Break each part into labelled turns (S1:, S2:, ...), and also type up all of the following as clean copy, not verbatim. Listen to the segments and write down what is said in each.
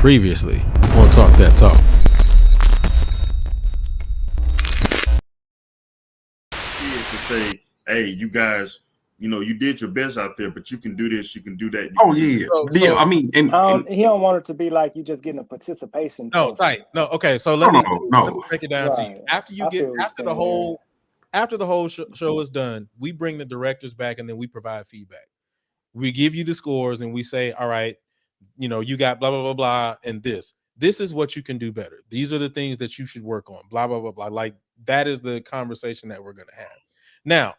S1: Previously on Talk That Talk.
S2: Kids to say, hey, you guys, you did your best out there, but you can do this, you can do that.
S3: Yeah. I mean, and
S4: he don't want it to be like you just getting a participation.
S1: No,
S4: trophy.
S1: tight. No, okay. So let me
S3: no.
S1: break it down to you. After the whole show is done, we bring the directors back and then we provide feedback. We give you the scores and we say, all right, you got blah blah blah blah, and this is what you can do better. These are the things that you should work on. Blah blah blah blah. Like that is the conversation that we're gonna have. Now,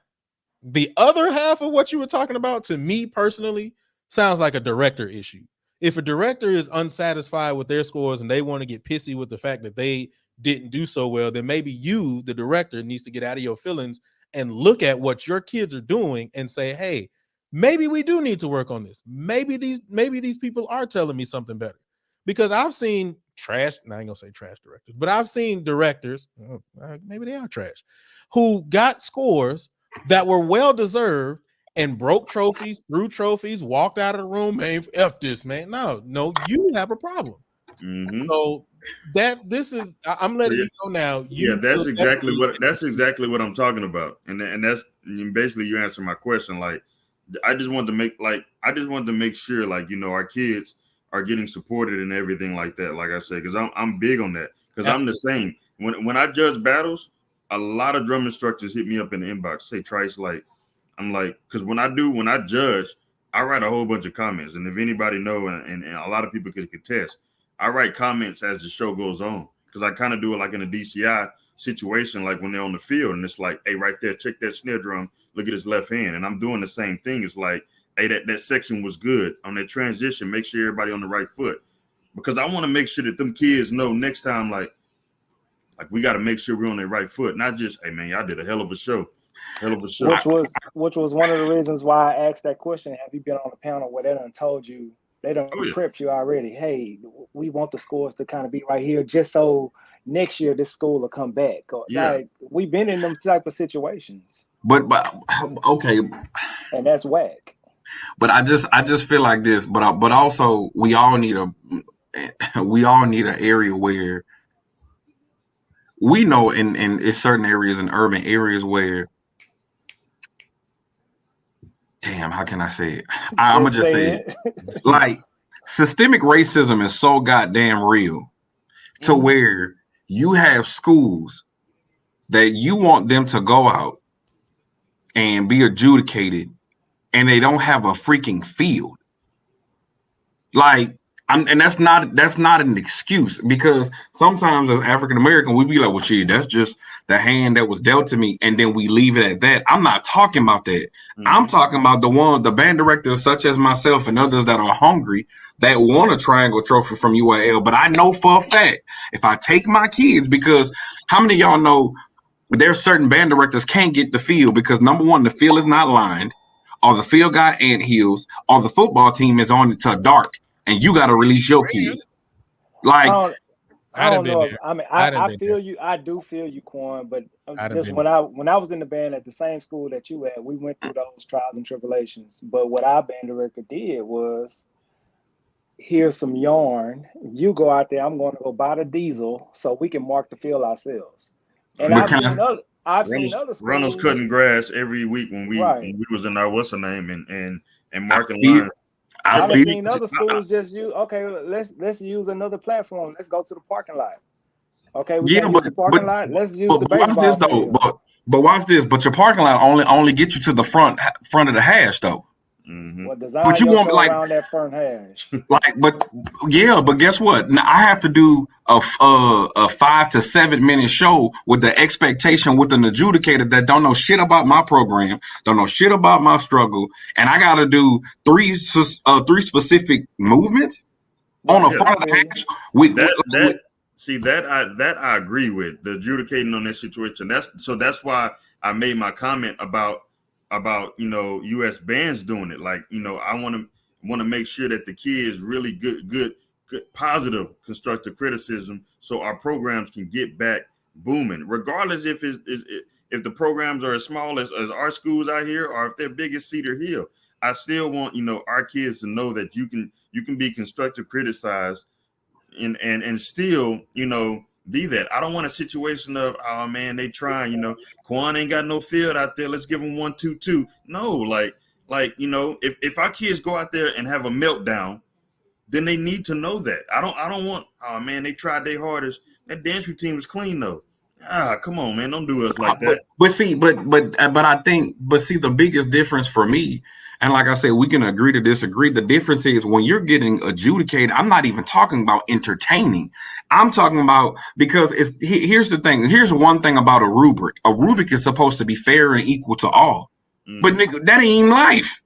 S1: the other half of what you were talking about, to me personally, sounds like a director issue. If a director is unsatisfied with their scores and they want to get pissy with the fact that they didn't do so well, then maybe you, the director, needs to get out of your feelings and look at what your kids are doing and say, hey, maybe we do need to work on this. Maybe these people are telling me something better. Because I've seen trash, and I ain't gonna say trash directors, but I've seen directors, maybe they are trash, who got scores that were well deserved and broke trophies, threw trophies, walked out of the room, man, F this, man. No, you have a problem.
S2: Mm-hmm.
S1: So I'm letting you know now.
S2: That's exactly what I'm talking about. And that's basically you answer my question. Like, I just wanted to make sure, like, our kids are getting supported and everything like that. Like I said, because I'm big on that. Because I'm the same. When I judge battles, a lot of drum instructors hit me up in the inbox, say, Trice, like, I'm like, because when I judge, I write a whole bunch of comments. And if anybody know, and a lot of people could contest, I write comments as the show goes on. Because I kind of do it like in a DCI situation, like when they're on the field. And it's like, hey, right there, check that snare drum. Look at his left hand. And I'm doing the same thing. It's like, hey, that section was good. On that transition, make sure everybody on the right foot. Because I want to make sure that them kids know next time, like we got to make sure we're on the right foot. Not just, hey, man, y'all did a hell of a show.
S4: Which was one of the reasons why I asked that question. Have you been on a panel where they done told you, they done prepped you already? Hey, we want the scores to kind of be right here just so next year this school will come back. Like, we've been in them type of situations.
S3: But okay.
S4: And that's whack.
S3: But I just feel like this, but also we all need an area where we know in certain areas, in urban areas, where, damn, how can I say it? I'm gonna just say it. Like, systemic racism is so goddamn real to where you have schools that you want them to go out and be adjudicated, and they don't have a freaking field. Like, and that's not an excuse, because sometimes as African American, we be like, well, shit, that's just the hand that was dealt to me, and then we leave it at that. I'm not talking about that. Mm-hmm. I'm talking about the band directors such as myself and others that are hungry, that want a triangle trophy from UAL. But I know for a fact, if I take my kids, because how many of y'all know there's certain band directors can't get the field because, number one, the field is not lined, or the field got ant hills, or the football team is on it to dark, and you got to release your kids. Like,
S4: I don't know. I feel you. I do feel you, Quan. But just when I was in the band at the same school that you at, we went through those trials and tribulations. But what our band director did was, here's some yarn. You go out there. I'm going to go buy the diesel so we can mark the field ourselves. And I've seen other schools.
S2: Reynolds cutting grass every week when we was in our what's her name and marking lines.
S4: I've seen other schools just use, okay, let's use another platform. Let's go to the parking lot. Okay, we can't use the parking lot. Let's use the baseball
S3: watch this
S4: field.
S3: though. But watch this. But your parking lot only get you to the front of the hash though.
S4: Mm-hmm. Well, but you want around that front hash.
S3: But guess what? Now I have to do a 5 to 7 minute show with the expectation with an adjudicator that don't know shit about my program, don't know shit about my struggle, and I got to do three specific movements on a front of the hash with
S2: that. See that I agree with the adjudicating on that situation. That's why I made my comment about U.S. bands doing it. Like, I want to make sure that the kids really good positive constructive criticism, so our programs can get back booming, regardless if the programs are as small as our schools out here, or if they're big as Cedar Hill. I still want our kids to know that you can be constructive criticized and still, be that. I don't want a situation of, oh man, they trying, Quan ain't got no field out there. Let's give them 1-2-2. No, like, if our kids go out there and have a meltdown, then they need to know that. I don't want, oh man, they tried their hardest. That dance routine was clean though. Come on, man, don't do us like that.
S3: But see, I think, the biggest difference for me, and like I said, we can agree to disagree. The difference is when you're getting adjudicated, I'm not even talking about entertaining. I'm talking about, because here's the thing. Here's one thing about a rubric. A rubric is supposed to be fair and equal to all. But nigga, that ain't even life.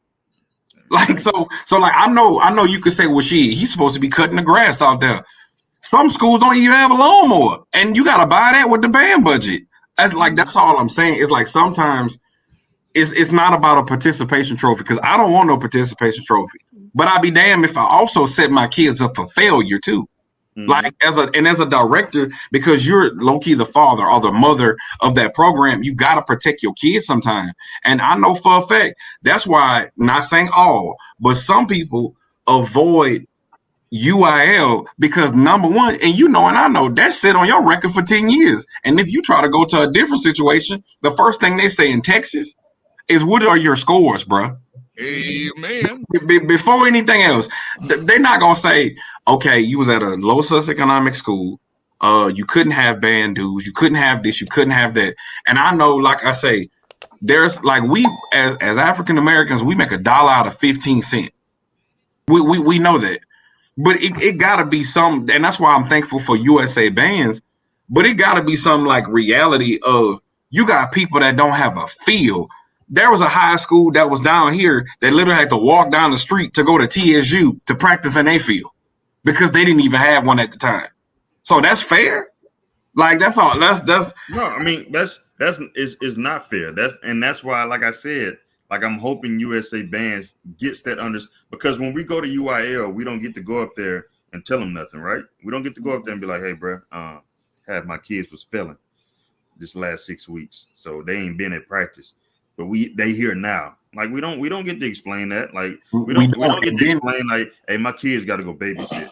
S3: Like, so like, I know you could say, well, he's supposed to be cutting the grass out there. Some schools don't even have a lawnmower, and you got to buy that with the band budget. That's all I'm saying. It's like sometimes it's not about a participation trophy, because I don't want no participation trophy. But I'd be damned if I also set my kids up for failure too. Like as a director, because you're low-key the father or the mother of that program, you got to protect your kids sometimes. And I know for a fact that's why, not saying all, but some people avoid UIL because, number one, and I know that sit on your record for 10 years. And if you try to go to a different situation, the first thing they say in Texas is, what are your scores, bro?
S5: Amen.
S3: Before anything else, they're not going to say, okay, you was at a low socioeconomic school. You couldn't have band dues. You couldn't have this. You couldn't have that. And I know, like I say, there's like, we as African Americans, we make $1 out of 15 cents. We know that. But it got to be some, and that's why I'm thankful for USA bands, but it got to be some like reality of, you got people that don't have a field. There was a high school that was down here that literally had to walk down the street to go to TSU to practice in their field because they didn't even have one at the time. So that's fair? Like, that's all. That's
S2: no, I mean, that's not fair. That's why, like I said, like, I'm hoping USA bands gets that because when we go to UIL, we don't get to go up there and tell them nothing, right? We don't get to go up there and be like, hey, bro, half my kids was failing this last 6 weeks, so they ain't been at practice, but they here now. Like, we don't get to explain that. Like, we don't get to explain like, hey, my kids got to go babysit.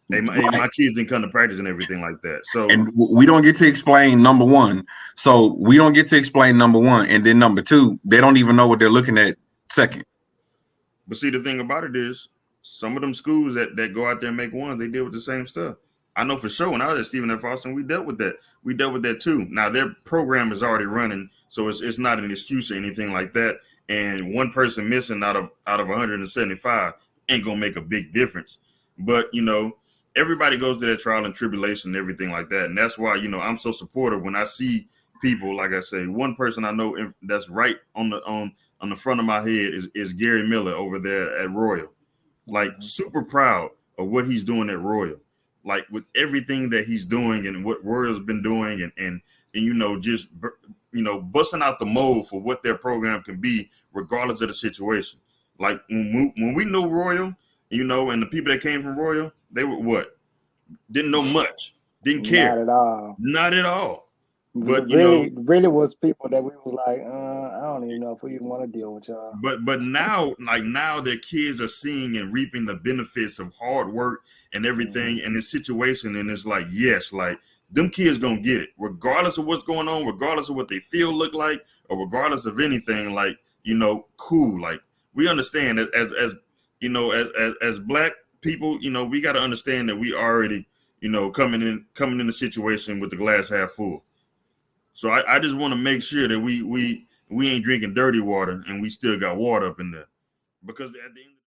S2: Hey, my kids didn't come to practice and everything like that. So,
S3: and we don't get to explain number one. So we don't get to explain number one, and then number two, they don't even know what they're looking at second.
S2: But see, the thing about it is, some of them schools that go out there and make ones, they deal with the same stuff. I know for sure. When I was at Stephen F. Austin, we dealt with that. We dealt with that too. Now their program is already running, so it's not an excuse or anything like that. And one person missing out of 175 ain't gonna make a big difference. But everybody goes to that trial and tribulation and everything like that. And that's why, I'm so supportive when I see people, like I say, one person I know that's right on the front of my head is Gary Miller over there at Royal. Like, super proud of what he's doing at Royal. Like, with everything that he's doing and what Royal's been doing and just, busting out the mold for what their program can be, regardless of the situation. Like, when we knew Royal, and the people that came from Royal, they were what? Didn't know much. Didn't care.
S4: Not at all.
S2: Not at all. But
S4: really was people that we was like, I don't even know if we even want to deal with y'all.
S2: But now, now their kids are seeing and reaping the benefits of hard work and everything in this situation, and it's like, yes, like, them kids gonna get it, regardless of what's going on, regardless of what they feel look like, or regardless of anything. Like, cool. Like, we understand that as Black people, we got to understand that we already, coming in the situation with the glass half full. So I just want to make sure that we ain't drinking dirty water and we still got water up in there, because at the end of